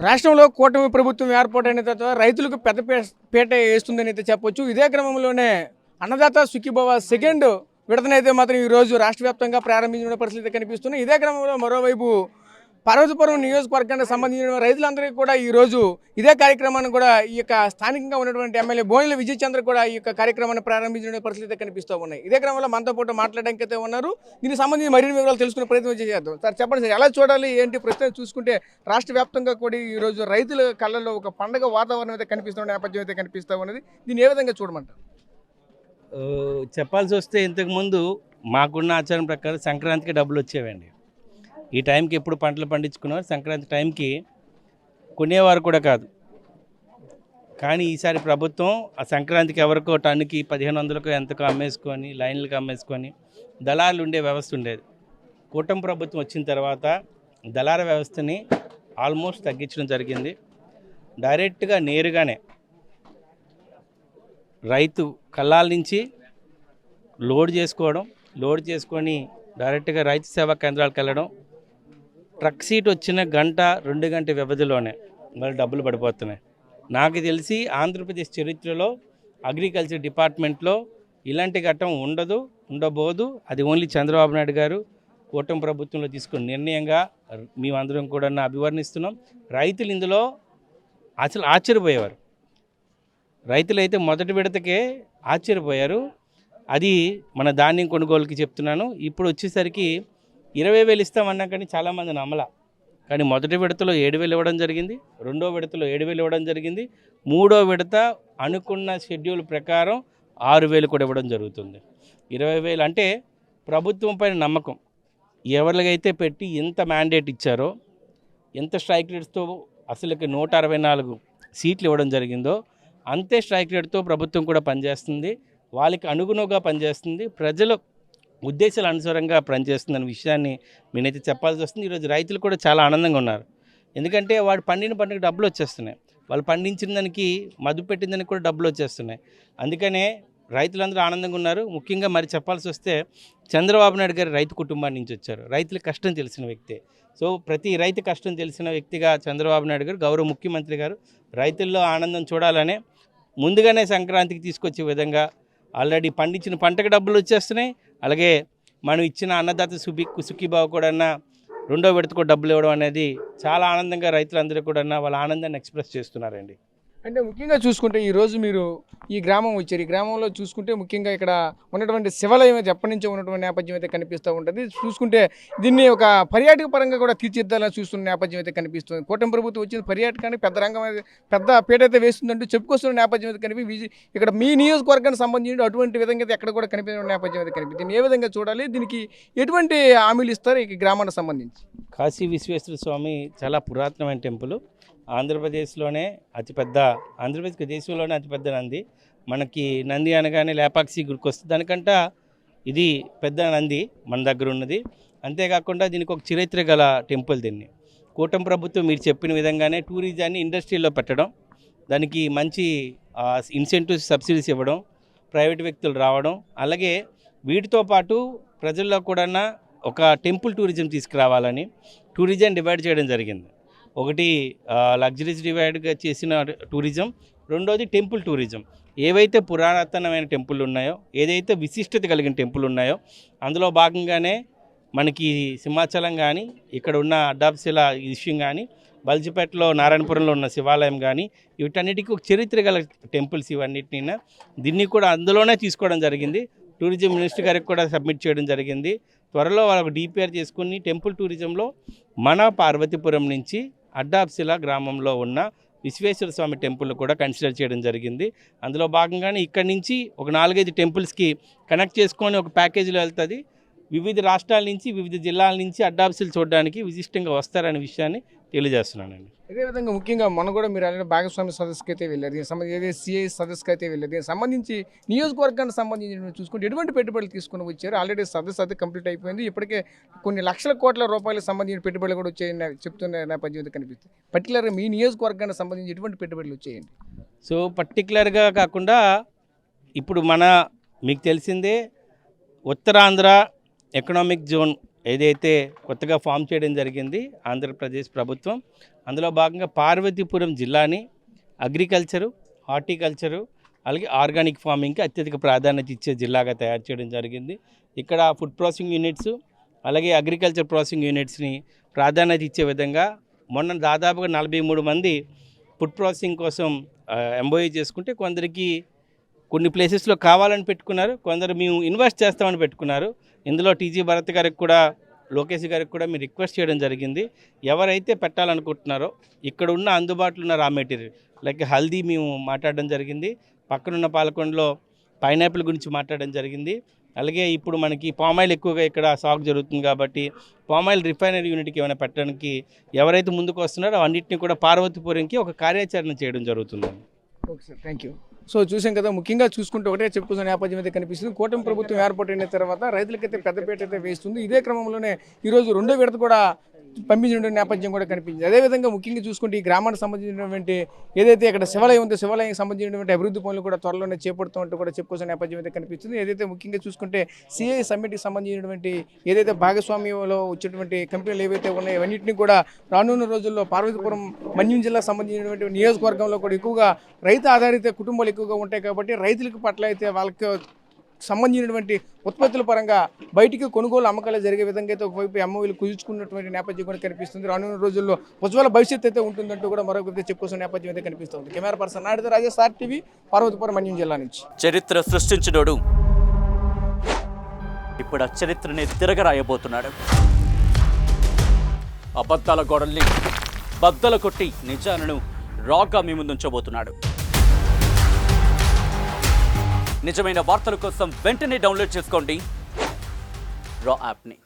రాష్ట్రంలో కూటమి ప్రభుత్వం ఏర్పాటైన తర్వాత రైతులకు పెద్ద పీట వేస్తుందని అయితే చెప్పొచ్చు. ఇదే క్రమంలోనే అన్నదాత సుఖీభవ సెకండ్ విడతనైతే మాత్రం ఈరోజు రాష్ట్ర వ్యాప్తంగా ప్రారంభించిన పరిస్థితి కనిపిస్తున్నాయి. ఇదే క్రమంలో మరోవైపు పార్వతీపురం నియోజకవర్గానికి సంబంధించిన రైతులందరికీ కూడా ఈరోజు ఇదే కార్యక్రమాన్ని కూడా ఈ యొక్క స్థానికంగా ఉన్నటువంటి ఎమ్మెల్యే బోయినెల విజయ్ చంద్ర కూడా ఈ యొక్క కార్యక్రమాన్ని ప్రారంభించిన పరిస్థితి కనిపిస్తూ ఉన్నాయి. ఇదే క్రమంలో మనతో పాటు మాట్లాడడానికి అయితే ఉన్నారు. దీనికి సంబంధించి మరిన్ని వివరాలు తెలుసుకునే ప్రయత్నం చేద్దాం. సార్ చెప్పండి సార్, ఎలా చూడాలి ఏంటి? ప్రస్తుతం చూసుకుంటే రాష్ట్ర వ్యాప్తంగా కూడా ఈరోజు రైతుల కళ్ళల్లో ఒక పండగ వాతావరణం అయితే కనిపిస్తున్న నేపథ్యం అయితే కనిపిస్తూ ఉన్నది. దీన్ని ఏ విధంగా చూడమంటారు? చెప్పాల్సి వస్తే ఇంతకుముందు మాకున్న ఆచారం ప్రకారం సంక్రాంతికి డబ్బులు వచ్చేవండి. ఈ టైంకి ఎప్పుడు పంటలు పండించుకున్నారు, సంక్రాంతి టైంకి కొనేవారు కూడా కాదు. కానీ ఈసారి ప్రభుత్వం ఆ సంక్రాంతికి ఎవరికో టన్నుకి 1500 ఎంతకో అమ్మేసుకొని లైన్లకు అమ్మేసుకొని దళారులు ఉండే వ్యవస్థ ఉండేది. కూటమి ప్రభుత్వం వచ్చిన తర్వాత దళార వ్యవస్థని ఆల్మోస్ట్ తగ్గించడం జరిగింది. డైరెక్ట్గా నేరుగానే రైతు కళ్ళాల నుంచి లోడ్ చేసుకొని డైరెక్ట్గా రైతు సేవా కేంద్రాలకు వెళ్ళడం, ట్రక్ సీట్ వచ్చిన గంట 2 గంట వ్యవధిలోనే మళ్ళీ డబ్బులు పడిపోతున్నాయి. నాకు తెలిసి ఆంధ్రప్రదేశ్ చరిత్రలో అగ్రికల్చర్ డిపార్ట్మెంట్లో ఇలాంటి ఘట్టం ఉండబోదు. అది ఓన్లీ చంద్రబాబు నాయుడు గారు కూటమి ప్రభుత్వంలో తీసుకున్న నిర్ణయంగా మేమందరం కూడా అభివర్ణిస్తున్నాం. రైతులు ఇందులో అసలు ఆశ్చర్యపోయేవారు. రైతులైతే మొదటి విడతకే ఆశ్చర్యపోయారు. అది మన ధాన్యం కొనుగోలుకి చెప్తున్నాను. ఇప్పుడు వచ్చేసరికి 20,000 ఇస్తామన్నా కానీ చాలామంది నమ్మలా. కానీ మొదటి విడతలో 7,000 ఇవ్వడం జరిగింది, రెండో విడతలో 7,000 ఇవ్వడం జరిగింది, మూడో విడత అనుకున్న షెడ్యూల్ ప్రకారం 6,000 కూడా ఇవ్వడం జరుగుతుంది. 20,000 అంటే ప్రభుత్వం పైన నమ్మకం. ఎవరికైతే పెట్టి ఎంత మ్యాండేట్ ఇచ్చారో, ఎంత స్ట్రైక్ రేట్స్తో అసలుకి 164 సీట్లు ఇవ్వడం జరిగిందో అంతే స్ట్రైక్ రేట్తో ప్రభుత్వం కూడా పనిచేస్తుంది. వాళ్ళకి అనుగుణంగా పనిచేస్తుంది. ప్రజల ఉద్దేశాల అనుసారంగా పనిచేస్తుందనే విషయాన్ని నేనైతే చెప్పాల్సి వస్తుంది. ఈరోజు రైతులు కూడా చాలా ఆనందంగా ఉన్నారు. ఎందుకంటే వాడు పండిన పంటకు డబ్బులు వచ్చేస్తున్నాయి. వాళ్ళు పండించిన దానికి మదుపు పెట్టిన దానికి కూడా డబ్బులు వచ్చేస్తున్నాయి. అందుకనే రైతులందరూ ఆనందంగా ఉన్నారు. ముఖ్యంగా మరి చెప్పాల్సి వస్తే చంద్రబాబు నాయుడు గారు రైతు కుటుంబాన్ని నుంచి వచ్చారు. రైతుల కష్టం తెలిసిన వ్యక్తే. సో ప్రతి రైతు కష్టం తెలిసిన వ్యక్తిగా చంద్రబాబు నాయుడు గారు, గౌరవ ముఖ్యమంత్రి గారు రైతుల్లో ఆనందం చూడాలనే ముందుగానే సంక్రాంతికి తీసుకొచ్చే విధంగా ఆల్రెడీ పండించిన పంటకు డబ్బులు వచ్చేస్తున్నాయి. అలాగే మనం ఇచ్చిన అన్నదాత సుఖీభావ కూడా రెండో విడతకు డబ్బులు ఇవ్వడం అనేది చాలా ఆనందంగా రైతులందరూ కూడా వాళ్ళ ఆనందాన్ని ఎక్స్ప్రెస్ చేస్తున్నారండి. అంటే ముఖ్యంగా చూసుకుంటే ఈరోజు మీరు ఈ గ్రామం వచ్చారు. ఈ గ్రామంలో చూసుకుంటే ముఖ్యంగా ఇక్కడ ఉన్నటువంటి శివాలయం అయితే ఎప్పటి నుంచో ఉన్నటువంటి నేపథ్యం అయితే కనిపిస్తూ ఉంటుంది. చూసుకుంటే దీన్ని ఒక పర్యాటక పరంగా కూడా తీర్చిదిద్దాలని చూస్తున్న నేపథ్యం అయితే కనిపిస్తుంది. కూటమి ప్రభుత్వం వచ్చిన పర్యాటకానికి పెద్ద రంగం అయితే పెద్ద పీట అయితే వేస్తుందంటూ చెప్పుకొస్తున్న నేపథ్యం అయితే కనిపి ఇక్కడ మీ నియోజకవర్గానికి సంబంధించి అటువంటి విధంగా అయితే ఎక్కడ కూడా కనిపించిన నేపథ్యం అయితే కనిపిస్తుంది. దీన్ని ఏ విధంగా చూడాలి? దీనికి ఎటువంటి హామీలు ఇస్తారు ఈ గ్రామానికి సంబంధించి? కాశీ విశ్వేశ్వర స్వామి చాలా పురాతనమైన టెంపుల్. ఆంధ్రప్రదేశ్లోనే దేశంలోనే అతిపెద్ద నంది. మనకి నంది అనగానే లేపాక్షి గుర్తొస్తుంది. దానికంట ఇది పెద్ద నంది మన దగ్గర ఉన్నది. అంతేకాకుండా దీనికి ఒక చరిత్ర గల టెంపుల్. దీన్ని కూటమి ప్రభుత్వం మీరు చెప్పిన విధంగానే టూరిజాన్ని ఇండస్ట్రీలో పెట్టడం, దానికి మంచి ఇన్సెంటివ్స్ సబ్సిడీస్ ఇవ్వడం, ప్రైవేట్ వ్యక్తులు రావడం, అలాగే వీటితో పాటు ప్రజల్లో కూడా ఒక టెంపుల్ టూరిజం తీసుకురావాలని టూరిజం డివైడ్ చేయడం జరిగింది. ఒకటి లగ్జరీస్ డివైడ్గా చేసిన టూరిజం, రెండోది టెంపుల్ టూరిజం. ఏవైతే పురాతనమైన టెంపుల్ ఉన్నాయో, ఏదైతే విశిష్టత కలిగిన టెంపుల్ ఉన్నాయో అందులో భాగంగానే మనకి సింహాచలం కానీ, ఇక్కడ ఉన్న అడ్డాప్శిల విషయం కానీ, బల్జిపేటలో నారాయణపురంలో ఉన్న శివాలయం కానీ, వీటన్నిటికీ ఒక చరిత్ర గల టెంపుల్స్ ఇవన్నిటిని దీన్ని కూడా అందులోనే తీసుకోవడం జరిగింది. టూరిజం మినిస్టర్ గారికి కూడా సబ్మిట్ చేయడం జరిగింది. త్వరలో వాళ్ళకు డిపిఆర్ చేసుకుని టెంపుల్ టూరిజంలో మన పార్వతీపురం నుంచి అడ్డాప్శిల గ్రామంలో ఉన్న విశ్వేశ్వర స్వామి టెంపుల్ కూడా కన్సిడర్ చేయడం జరిగింది. అందులో భాగంగానే ఇక్కడి నుంచి ఒక 4-5 టెంపుల్స్కి కనెక్ట్ చేసుకొని ఒక ప్యాకేజీలో వెళ్తుంది. వివిధ రాష్ట్రాల నుంచి, వివిధ జిల్లాల నుంచి అడ్డాప్శిలు చూడడానికి విశిష్టంగా వస్తారనే విషయాన్ని తెలియజేస్తున్నానండి. అదేవిధంగా ముఖ్యంగా మనం కూడా మీరు అలాగే భాగస్వామి సదస్సుకి అయితే వెళ్ళారు. దీనికి సంబంధించి సిఐ సదస్సుకి అయితే వెళ్ళారు. దీనికి సంబంధించి నియోజకవర్గానికి సంబంధించి చూసుకుంటే ఎటువంటి పెట్టుబడులు తీసుకుని వచ్చారు? ఆల్రెడీ సదస్సు అయితే కంప్లీట్ అయిపోయింది. ఇప్పటికే కొన్ని లక్షల కోట్ల రూపాయలకు సంబంధించిన పెట్టుబడులు కూడా వచ్చాయని చెప్తున్న నేపథ్యం అయితే కనిపిస్తుంది. పర్టికులర్గా మీ నియోజకవర్గానికి సంబంధించి ఎటువంటి పెట్టుబడులు వచ్చాయండి? సో పర్టికులర్గా కాకుండా ఇప్పుడు మీకు తెలిసిందే ఉత్తరాంధ్ర ఎకనామిక్ జోన్ ఏదైతే కొత్తగా ఫామ్ చేయడం జరిగింది ఆంధ్రప్రదేశ్ ప్రభుత్వం, అందులో భాగంగా పార్వతీపురం జిల్లాని అగ్రికల్చరు, హార్టికల్చరు అలాగే ఆర్గానిక్ ఫార్మింగ్కి అత్యధిక ప్రాధాన్యత ఇచ్చే జిల్లాగా తయారు చేయడం జరిగింది. ఇక్కడ ఫుడ్ ప్రాసెసింగ్ యూనిట్స్ అలాగే అగ్రికల్చర్ ప్రాసెసింగ్ యూనిట్స్ని ప్రాధాన్యత ఇచ్చే విధంగా మొన్న దాదాపుగా 43 మంది ఫుడ్ ప్రాసెసింగ్ కోసం ఎంఓయూ చేసుకుంటే కొందరికి కొన్ని ప్లేసెస్లో కావాలని పెట్టుకున్నారు, కొందరు మేము ఇన్వెస్ట్ చేస్తామని పెట్టుకున్నారు. ఇందులో టీజీ భరత్ గారికి కూడా లోకేష్ గారికి కూడా మీరు రిక్వెస్ట్ చేయడం జరిగింది. ఎవరైతే పెట్టాలనుకుంటున్నారో ఇక్కడ ఉన్న అందుబాటులో ఉన్న రా మెటీరియల్ లైక్ హల్దీ మేము మాట్లాడడం జరిగింది, పక్కనున్న పాలకొండలో పైనాపిల్ గురించి మాట్లాడడం జరిగింది. అలాగే ఇప్పుడు మనకి పామాయిల్ ఎక్కువగా ఇక్కడ సాగు జరుగుతుంది కాబట్టి పామాయిల్ రిఫైనరీ యూనిట్కి ఏమైనా పెట్టడానికి ఎవరైతే ముందుకు వస్తున్నారో అన్నింటినీ కూడా పార్వతీపురంకి ఒక కార్యాచరణ చేయడం జరుగుతుంది. Okay sir, thank you. So చూసాం కదా, ముఖ్యంగా చూసుకుంటే ఒకటే చెప్పుకున్న నేపథ్యం అయితే కనిపిస్తుంది. కూటమి ప్రభుత్వం ఏర్పాటైన తర్వాత రైతులకైతే పెద్దపీట అయితే వేస్తుంది. ఇదే క్రమంలోనే ఈరోజు రెండో విడత కూడా పంపించిన నేపథ్యం కూడా కనిపించింది. అదేవిధంగా ముఖ్యంగా చూసుకుంటే ఈ గ్రామానికి సంబంధించినటువంటి ఏదైతే ఇక్కడ శివాలయం ఉందో శివాలయానికి సంబంధించినటువంటి అభివృద్ధి పనులు కూడా త్వరలోనే చేపడుతున్నట్టు కూడా చెప్పుకోవాల్సిన నేపథ్యం అయితే కనిపిస్తుంది. ఏదైతే ముఖ్యంగా చూసుకుంటే సిఐ సమ్మిట్కి సంబంధించినటువంటి ఏదైతే భాగస్వామ్యంలో వచ్చేటువంటి కంపెనీలు ఏవైతే ఉన్నాయో అవన్నింటినీ కూడా రానున్న రోజుల్లో పార్వతీపురం మన్యం జిల్లాకు సంబంధించినటువంటి నియోజకవర్గంలో కూడా ఎక్కువగా రైతు ఆధారిత కుటుంబాలు ఎక్కువగా ఉంటాయి కాబట్టి రైతులకు పట్ల అయితే వాళ్ళకి సంబంధించినటువంటి ఉత్పత్తుల పరంగా బయటికి కొనుగోలు అమ్మకాలు జరిగే విధంగా అయితే ఒకవైపు ఎంఓయూలు కుదుర్చుకున్నటువంటి నేపథ్యం కూడా కనిపిస్తుంది. రానున్న రోజుల్లో ఉజ్వల భవిష్యత్తు అయితే ఉంటుందంటూ కూడా మరొక చెప్పుకోవాల్సిన నేపథ్యం అయితే కనిపిస్తుంది. కెమెరా పర్సన్ నాయుడుతో రాజేష్, RTV, పార్వతీపురం మన్యం జిల్లా నుంచి. చరిత్ర సృష్టించినోడు ఇప్పుడు ఆ చరిత్రని తిరగరాయబోతున్నాడు. అబద్ధాల గోడల్ని బద్దలు కొట్టి నిజాలను రాగా మీ ముందుంచబోతున్నాడు. నిజమైన వార్తల కోసం వెంటనే డౌన్లోడ్ చేసుకోండి రా యాప్ని.